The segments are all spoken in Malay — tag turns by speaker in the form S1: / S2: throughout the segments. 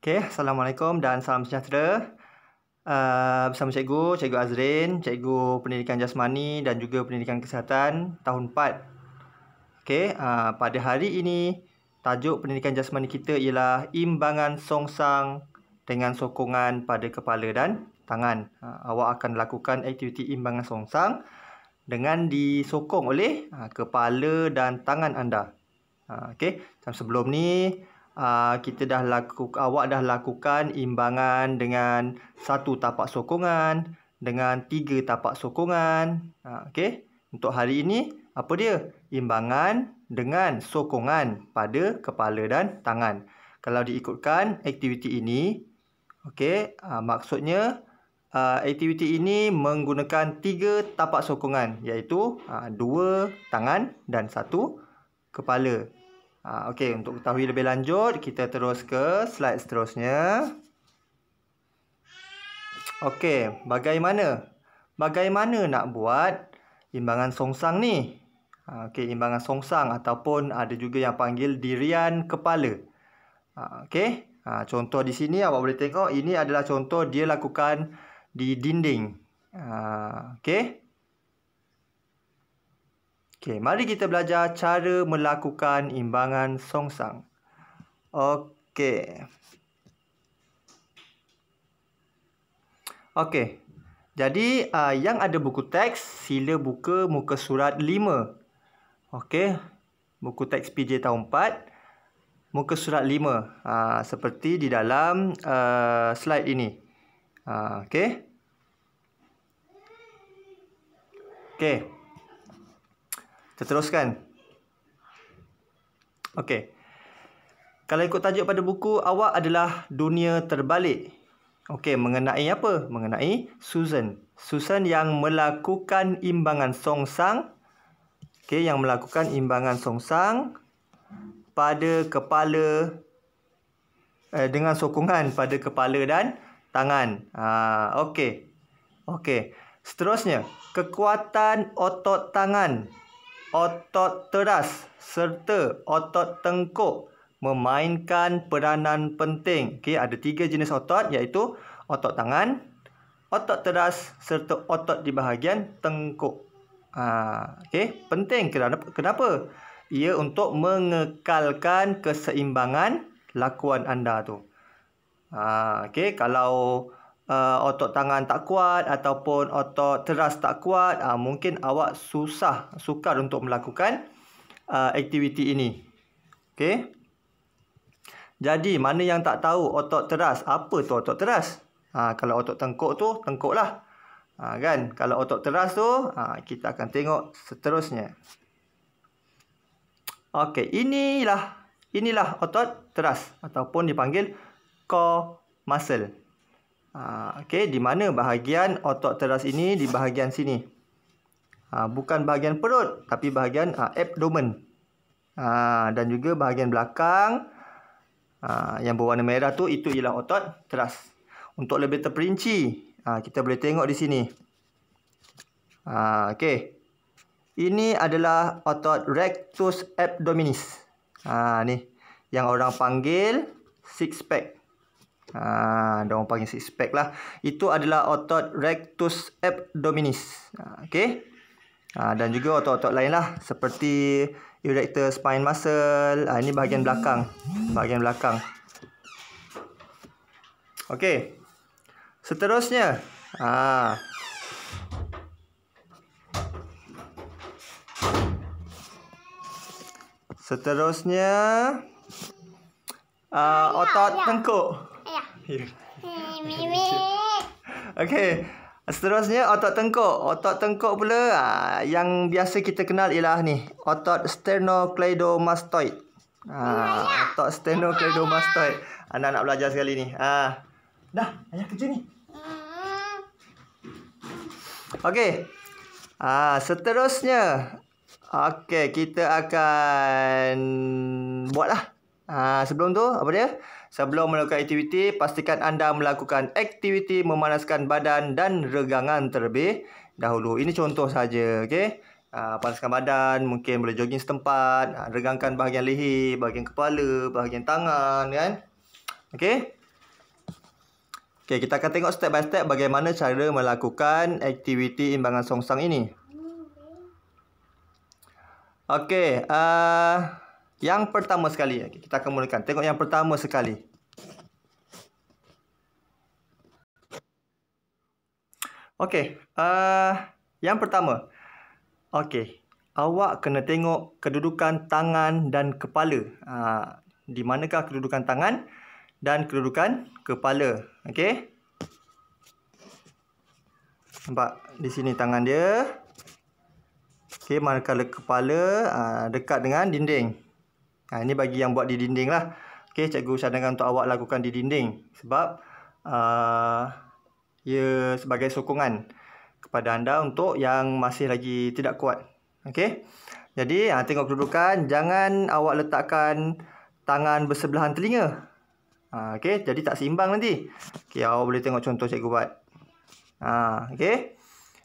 S1: Okey, Assalamualaikum dan salam sejahtera. Bersama Cikgu Azrin, Cikgu Pendidikan Jasmani dan juga Pendidikan Kesihatan tahun 4. Okey, pada hari ini tajuk pendidikan jasmani kita ialah imbangan songsang dengan sokongan pada kepala dan tangan. Awak akan lakukan aktiviti imbangan songsang dengan disokong oleh kepala dan tangan anda. Okey, sebelum ni awak dah lakukan imbangan dengan 1 tapak sokongan, dengan 3 tapak sokongan. Okey, untuk hari ini apa dia? Imbangan dengan sokongan pada kepala dan tangan. Kalau diikutkan aktiviti ini, okey, maksudnya aktiviti ini menggunakan 3 tapak sokongan, iaitu 2 tangan dan 1 kepala. Okey, untuk ketahui lebih lanjut, kita terus ke slide seterusnya. Okey, bagaimana nak buat imbangan songsang ni? Okey, imbangan songsang ataupun ada juga yang panggil dirian kepala. Okey, contoh di sini awak boleh tengok, ini adalah contoh dia lakukan di dinding. Okey. Okey, mari kita belajar cara melakukan imbangan songsang. Okey. Okey. Jadi, yang ada buku teks, sila buka muka surat 5. Okey. Buku teks PJ tahun 4. Muka surat 5. Seperti di dalam slide ini. Okey. Okey. Kita teruskan. Okey. Kalau ikut tajuk pada buku, awak adalah dunia terbalik. Okey, mengenai apa? Mengenai Susan. Susan yang melakukan imbangan songsang. Okey, yang melakukan imbangan songsang pada kepala dengan sokongan pada kepala dan tangan. Okey. Okey. Seterusnya, kekuatan otot tangan, otot teras serta otot tengkuk memainkan peranan penting. Okey, ada 3 jenis otot, iaitu otot tangan, otot teras serta otot di bahagian tengkuk. Okey, penting kenapa? Ia untuk mengekalkan keseimbangan lakuan anda tu. Okey, kalau otot tangan tak kuat ataupun otot teras tak kuat, mungkin awak sukar untuk melakukan aktiviti ini. Okey. Jadi, mana yang tak tahu otot teras? Apa tu otot teras? Kalau otot tengkuk tu, tengkuk lah. Kan? Kalau otot teras tu, kita akan tengok seterusnya. Okey, inilah otot teras ataupun dipanggil core muscle. Okey, di mana bahagian otot teras ini? Di bahagian sini. Bukan bahagian perut, tapi bahagian abdomen. Dan juga bahagian belakang yang berwarna merah tu, itu ialah otot teras. Untuk lebih terperinci, kita boleh tengok di sini. Okey. Ini adalah otot rectus abdominis. Ni yang orang panggil six pack. Orang panggil six pack lah. Itu adalah otot rectus abdominis. Okey. Dan juga otot-otot lain lah, seperti erector spine muscle. Ini bahagian belakang. Bahagian belakang. Okey. Seterusnya. Seterusnya. Otot tengkuk. Okey. Seterusnya otot tengkuk. Otot tengkuk pula yang biasa kita kenal ialah ni, otot sternocleidomastoid. Otot sternocleidomastoid. Anda nak belajar sekali ni. Dah, ayah kerja ni. Okey. Seterusnya. Okey, kita akan buatlah. Sebelum tu, apa dia? Sebelum melakukan aktiviti, pastikan anda melakukan aktiviti memanaskan badan dan regangan terlebih dahulu. Ini contoh saja, okey? Panaskan badan, mungkin boleh jogging setempat, regangkan bahagian leher, bahagian kepala, bahagian tangan, kan? Okey? Okey, kita akan tengok step by step bagaimana cara melakukan aktiviti imbangan songsang ini. Okey, yang pertama sekali kita akan mulakan. Tengok yang pertama sekali. Okey, yang pertama. Okey, awak kena tengok kedudukan tangan dan kepala. Di manakah kedudukan tangan dan kedudukan kepala. Okey. Nampak di sini tangan dia. Okey, manakala kepala dekat dengan dinding. Ini bagi yang buat di dinding lah. Okey, cikgu cadangkan untuk awak lakukan di dinding. Sebab ia sebagai sokongan kepada anda untuk yang masih lagi tidak kuat. Okey. Jadi, tengok kedudukan. Jangan awak letakkan tangan bersebelahan telinga. Okey, jadi tak seimbang nanti. Okey, awak boleh tengok contoh cikgu buat. Okey.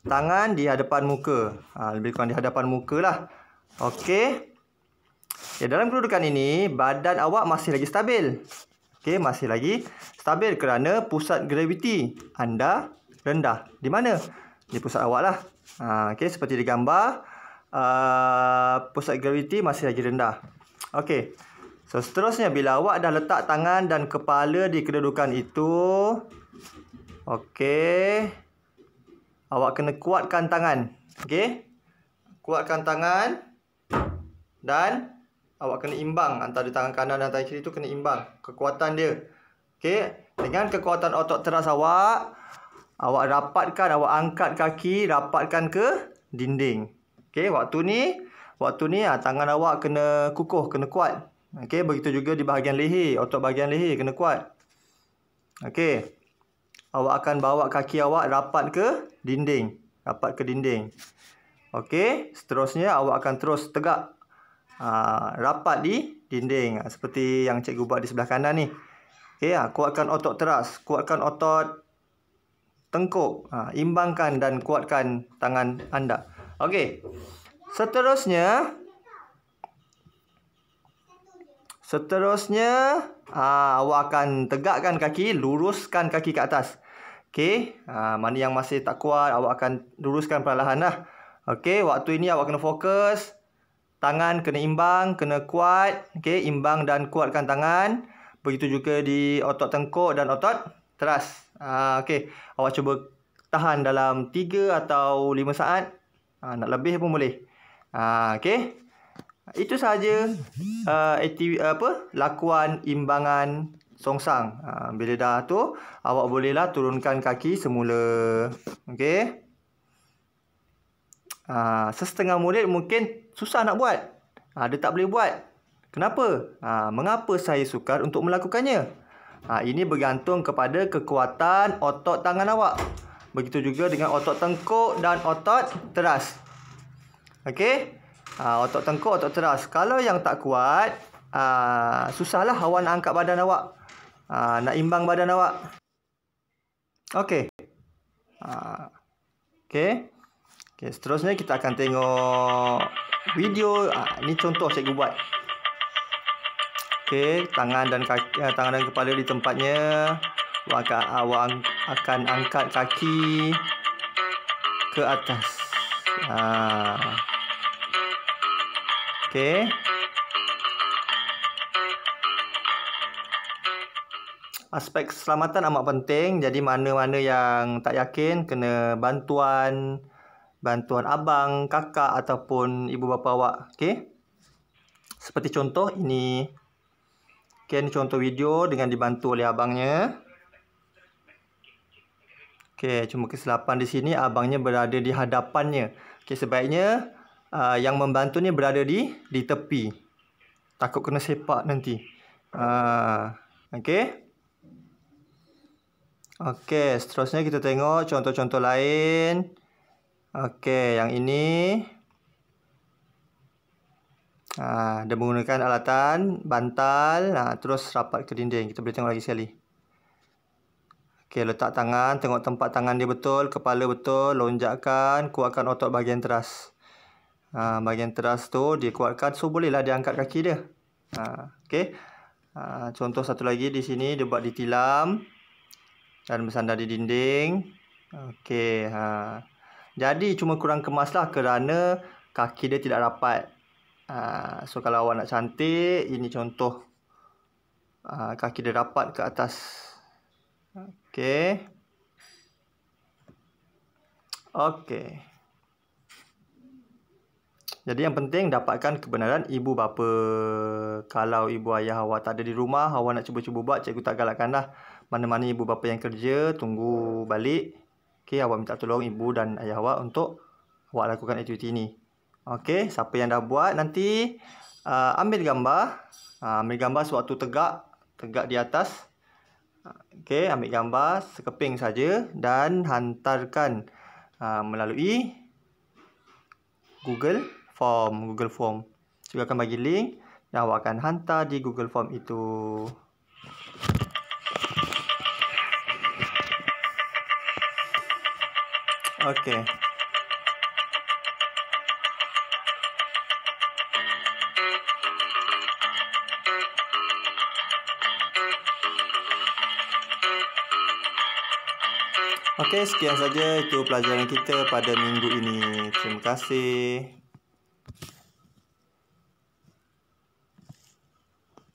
S1: Tangan di hadapan muka. Lebih kurang di hadapan muka lah. Okey. Dalam kedudukan ini, badan awak masih lagi stabil. Okey, masih lagi stabil kerana pusat graviti anda rendah. Di mana? Di pusat awak lah. Okey, seperti di gambar. Pusat graviti masih lagi rendah. Okey. So, seterusnya bila awak dah letak tangan dan kepala di kedudukan itu. Okey. Awak kena kuatkan tangan. Okey. Kuatkan tangan. Dan awak kena imbang. Antara tangan kanan dan tangan kiri tu kena imbang. Kekuatan dia. Okey. Dengan kekuatan otot teras awak. Awak rapatkan. Awak angkat kaki. Rapatkan ke dinding. Okey. Waktu ni tangan awak kena kukuh. Kena kuat. Okey. Begitu juga di bahagian leher. Otot bahagian leher kena kuat. Okey. Awak akan bawa kaki awak rapat ke dinding. Rapat ke dinding. Okey. Seterusnya awak akan terus tegak. Rapat di dinding. Seperti yang cikgu buat di sebelah kanan ni. Okey. Kuatkan otot teras. Kuatkan otot tengkuk. Imbangkan dan kuatkan tangan anda. Okey. Seterusnya, awak akan tegakkan kaki, luruskan kaki ke atas. Okey, mana yang masih tak kuat, awak akan luruskan perlahan lah. Okey, waktu ini awak kena fokus. Tangan kena imbang, kena kuat. Okey, imbang dan kuatkan tangan. Begitu juga di otot tengkuk dan otot teras. Okey, awak cuba tahan dalam 3 atau 5 saat. Nak lebih pun boleh. Okey. Itu sahaja lakuan imbangan songsang. Bila dah tu, awak bolehlah turunkan kaki semula. Okey. Sesetengah murid mungkin susah nak buat. Dia tak boleh buat. Kenapa? Mengapa saya sukar untuk melakukannya? Ini bergantung kepada kekuatan otot tangan awak. Begitu juga dengan otot tengkuk dan otot teras. Okey. Otot tengkuk, otot teras. Kalau yang tak kuat, susahlah awak nak angkat badan awak. Nak imbang badan awak. Okey. Okey. Okey, seterusnya kita akan tengok video. Ini contoh cikgu buat. Okey, tangan dan kepala di tempatnya. Awak akan angkat kaki ke atas. Okey. Aspek keselamatan amat penting. Jadi mana-mana yang tak yakin kena bantuan abang, kakak ataupun ibu bapa awak. Okey. Seperti contoh ini. Okey, ini contoh video dengan dibantu oleh abangnya. Okey, cuma kesilapan di sini abangnya berada di hadapannya. Okey, sebaiknya yang membantu ni berada di tepi. Takut kena sepak nanti. Okey. Okey, seterusnya kita tengok contoh-contoh lain. Okey, yang ini. Dia menggunakan alatan bantal. Terus rapat ke dinding. Kita boleh tengok lagi sekali. Okey, letak tangan. Tengok tempat tangan dia betul. Kepala betul. Lonjakkan. Kuatkan otot bahagian teras. Bahagian teras tu dia kuatkan. So, bolehlah dia angkat kaki dia. Okey. Contoh satu lagi di sini. Dia buat ditilam. dan bersandar di dinding. Okey, Jadi cuma kurang kemaslah kerana kaki dia tidak rapat. So kalau awak nak cantik, ini contoh kaki dia rapat ke atas. Okey. Okey. Jadi yang penting dapatkan kebenaran ibu bapa. Kalau ibu ayah awak tak ada di rumah, awak nak cuba-cuba buat, cikgu tak galakkanlah. Mana-mana ibu bapa yang kerja, tunggu balik. Okey, awak minta tolong ibu dan ayah awak untuk awak lakukan aktiviti ini. Okey, siapa yang dah buat nanti ambil gambar. Ambil gambar sewaktu tegak di atas. Okey, ambil gambar sekeping saja dan hantarkan melalui Google Form. Cikgu akan bagi link dan awak akan hantar di Google Form itu. Okey. Okey, sekian saja itu pelajaran kita pada minggu ini. Terima kasih.